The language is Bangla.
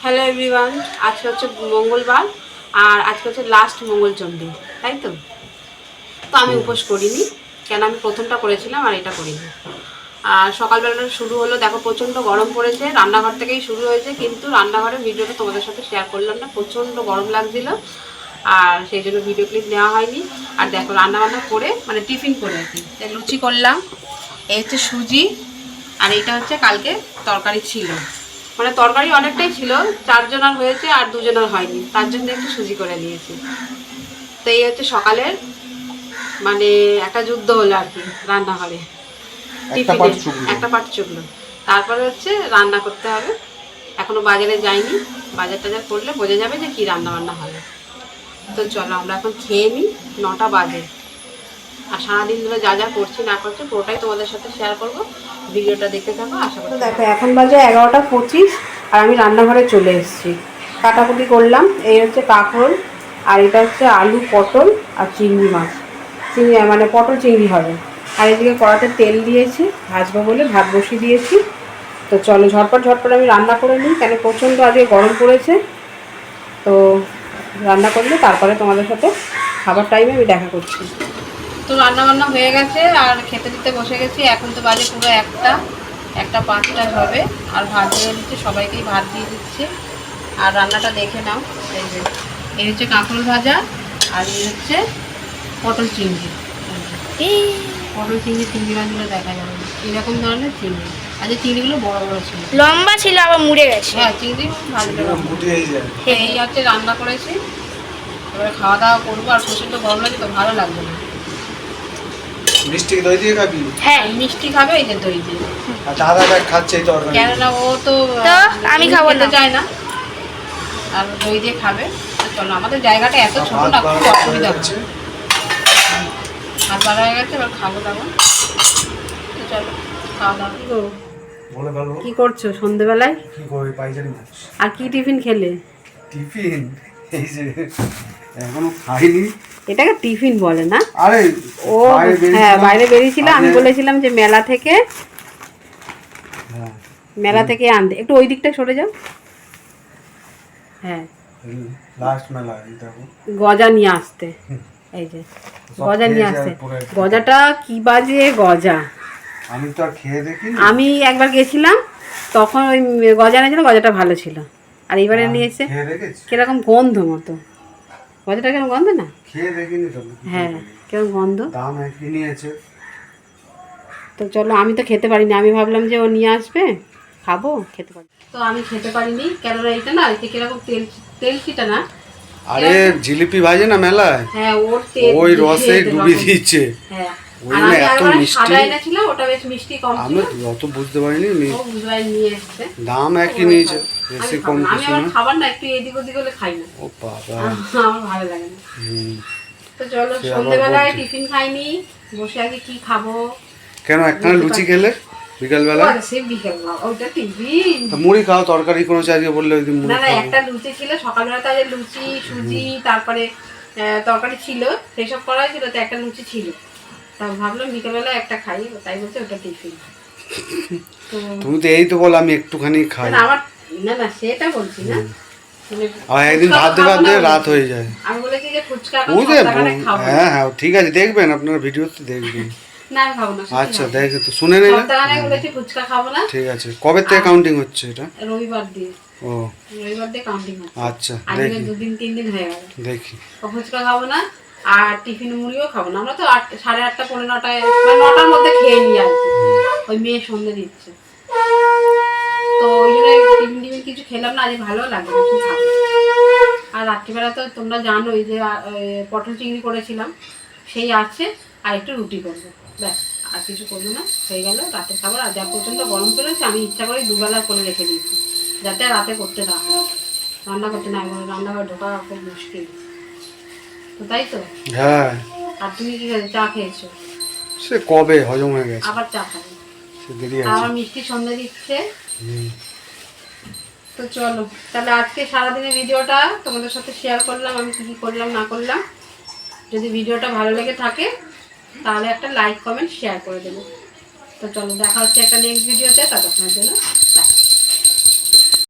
হ্যালো এভরিওয়ান, আজকে হচ্ছে মঙ্গলবার আর আজকে হচ্ছে লাস্ট মঙ্গলচণ্ডী, তাই তো। তো আমি উপোস করিনি, কেন আমি প্রথমটা করেছিলাম আর এটা করিনি। আর সকালবেলাটা শুরু হলো, দেখো প্রচণ্ড গরম পড়েছে, রান্নাঘর থেকেই শুরু হয়েছে, কিন্তু রান্নাঘরের ভিডিওটা তোমাদের সাথে শেয়ার করলাম না, প্রচণ্ড গরম লাগছিল আর সেই জন্য ভিডিও ক্লিপ নেওয়া হয়নি। আর দেখো রান্নাবান্না করে মানে টিফিন করে আর কি, লুচি করলাম, এই হচ্ছে সুজি, আর এইটা হচ্ছে কালকে তরকারি ছিল, মানে তরকারি অনেকটাই ছিল, 4 জনের হয়েছে আর 2 জনের হয়নি, তার জন্য একটু সুজি করে নিয়েছি। তো এই হচ্ছে সকালের মানে একটা যুদ্ধ হলো আর কি রান্নাঘরে, টিফিনে একটা পাট চুকলো। তারপরে হচ্ছে রান্না করতে হবে, এখনো বাজারে যাইনি, বাজার টাজার করলে বোঝা যাবে যে কি রান্না বান্না হবে। তো চলো আমরা এখন খেয়ে নিই, 9টা বাজে। আর সারাদিন ধরে যা যা করছি না করছি পুরোটাই তোমাদের সাথে শেয়ার করবো, ভিডিওটা দেখতে থাকো আশা করি। দেখো এখন বাজে 11টা 25 আর আমি রান্নাঘরে চলে এসেছি, কাটাকুটি করলাম। এই হচ্ছে কাঁকরোল আর এটা হচ্ছে আলু পটল আর চিংড়ি মাছ, চিংড়ি মানে পটল চিংড়ি হবে। আর এদিকে কড়াতে তেল দিয়েছি, ভাজবো বলে ভাত বসিয়ে দিয়েছি। তো চলো ঝটপট ঝটপট আমি রান্না করে নিই, কেন প্রচণ্ড আজকে গরম পড়েছে। তো রান্না করলে তারপরে তোমাদের সাথে খাবার টাইমে আমি দেখা করছি। তো রান্নাবান্না হয়ে গেছে আর খেতে দিতে বসে গেছি, এখন তো বাজে পুরো 1টা 5টা হবে। আর ভাত দিয়ে দিচ্ছি, সবাইকেই ভাত দিয়ে দিচ্ছি। আর রান্নাটা দেখে নাও, এই হচ্ছে কাঁকরোল ভাজা আর এই হচ্ছে পটল চিংড়ি। পটল চিংড়ি মাছগুলো দেখা যাবে না, এরকম ধরনের চিংড়ি। আর যে চিংড়িগুলো বড় বড় ছিল, লম্বা ছিল আবার মুড়ে গেছে। হ্যাঁ চিংড়ি ভালো। এই হচ্ছে রান্না করেছি, এবারে খাওয়া দাওয়া করবো। আর প্রচণ্ড গরম লাগে তো ভালো লাগবে না। মিষ্টি দই দিয়ে খাবি? হ্যাঁ মিষ্টি খাবে, এই যে দই দিয়ে। আর দাদা খাচ্ছে এই তরকারি, কেননা ও তো আমি খাবো না, চায় না, আর দই দিয়ে খাবে। চলো আমাদের জায়গাটা এত ছোট না, খুব অসুবিধা হচ্ছে। হাত বাড়া হয়ে গেছে, এবার খাবো দাবো। তো চলো খাওয়া দাওয়া। কি করছো সন্ধ্যেবেলায়? কি করি পাইজারি মাছ। আর কি টিফিন খেলে? টিফিন এই যে এখনো খাইনি। এটাকে টিফিন বলে না? আরে ও হ্যাঁ বাইরে বেরিয়েছিলাম, আমি বলেছিলাম যে মেলা থেকে আনতে। একটু ওই দিকটা সরে যাও। হ্যাঁ লাস্ট মেলা দেখো, গজা নিয়ে আসতে। এই যে গজা নিয়ে আসতে, গজাটা কি বাজে গজা। আমি তো আর খেয়ে দেখিনি। আমি একবার গেছিলাম তখন ওই গজা এনেছিল, গজাটা ভালো ছিল। আর এইবারে নিয়ে এসে কিরকম গন্ধ মতো, গজাটা কেমন গন্ধ না, খেয়ে দেখিনি তো। হ্যাঁ কেমন গন্ধ, দাম একই নিয়েছে। তো চলো আমি তো খেতে পারিনি, আমি ভাবলাম যে ও নিয়ে আসবে খাবো, খেতে পারি। তো আমি খেতে পারিনি, কেননা এইটা না কিরকম তেল তেল চিটা না। আরে জিলিপি ভাজে না মেলায়, হ্যাঁ ওর তেল ওই রসে ডুবি দিচ্ছে। হ্যাঁ ওই এত মিষ্টি, ওটা বেশ মিষ্টি কম ছিল। আমি অত বুঝতে পারিনি, নিয়ে এসেছে, দাম একই নিয়েছে, বেশি কম আমি কিছু আবার না। খাবার না একটু এদিক ওদিক হলে খাই না। ও বাবা আমার ভালো লাগে না। তো চলো সন্ধ্যেবেলায় টিফিন খাইনি, বসে আগে কি খাবো। কেন একখানা লুচি খেলে বিকালবেলা? সে বিকেল ওটা টিফিন, মুড়ি খাও, তরকারি কোনো চাইলে বললে ওই দিন মুড়ি না না খাও। একটা লুচি ছিল সকালবেলা, তাহলে লুচি সুজি তারপরে তরকারি ছিল, সেসব করা ছিল, তো একটা লুচি ছিল, তা ভাবলাম বিকেলবেলা একটা খাই, তাই বলছে ওটা টিফিন। তুমি তো এই তো বল আমি একটুখানি খাই। না আমার না না সেটা বলছি না, আর একদিন ভাবতে ভাবতে রাত হয়ে যায়। আমি বলেছি যে ফুচকা খাবো। হ্যাঁ হ্যাঁ ঠিক আছে, দেখবেন আপনারা ভিডিওতে দেখবেন। না আমি খাবো না। আচ্ছা দেখে তো শুনে নিলে বলেছি ফুচকা খাবো না। ঠিক আছে, কবে থেকে কাউন্টিং হচ্ছে এটা? রবিবার দিয়ে। ও রবিবার দিয়ে কাউন্টিং হচ্ছে। আচ্ছা আজকে 2-3 দিন হয়ে গেল। দেখি ফুচকা খাবো না আর টিফিন মুড়িও খাবো না। আমরা তো 8:30 পৌনে 9টায় মানে 9টার মধ্যে খেয়ে নিই আর কি, ওই মেয়ে সন্ধ্যে দিচ্ছে। তো ওই জন্য টিফিন কিছু খেলাম না, আজ ভালো লাগবে না, কি খাবো। আর রাত্রিবেলা তো তোমরা জানোই যে পটল চিংড়ি করেছিলাম, সেই আছে, আর একটু রুটি করবো, ব্যাস আর কিছু করবো না, হয়ে গেল রাতের খাবার। আর যা প্রচণ্ড গরম পড়েছে, আমি ইচ্ছা করে দুবেলা করে রেখে দিয়েছি, যাতে রাতে করতে না হয়, রান্না করতে না হয়, রান্নাঘর ঢোকা খুব মুশকিল তো, তাই তো। হ্যাঁ আর তুমি কি খেয়েছো? চা খেয়েছো? সে কবে হজম হয়ে গেছে, আবার চা খাবে, সে দেরি আছে। আমার মিষ্টি সন্ধ্যে দিচ্ছে। তো চলো তাহলে আজকে সারাদিনের ভিডিওটা তোমাদের সাথে শেয়ার করলাম, আমি কী কী করলাম না করলাম। যদি ভিডিওটা ভালো লেগে থাকে তাহলে একটা লাইক কমেন্ট শেয়ার করে দেবো। তো চলো দেখা হচ্ছে একটা নেক্সট ভিডিওতে, ততক্ষণের জন্য বাই।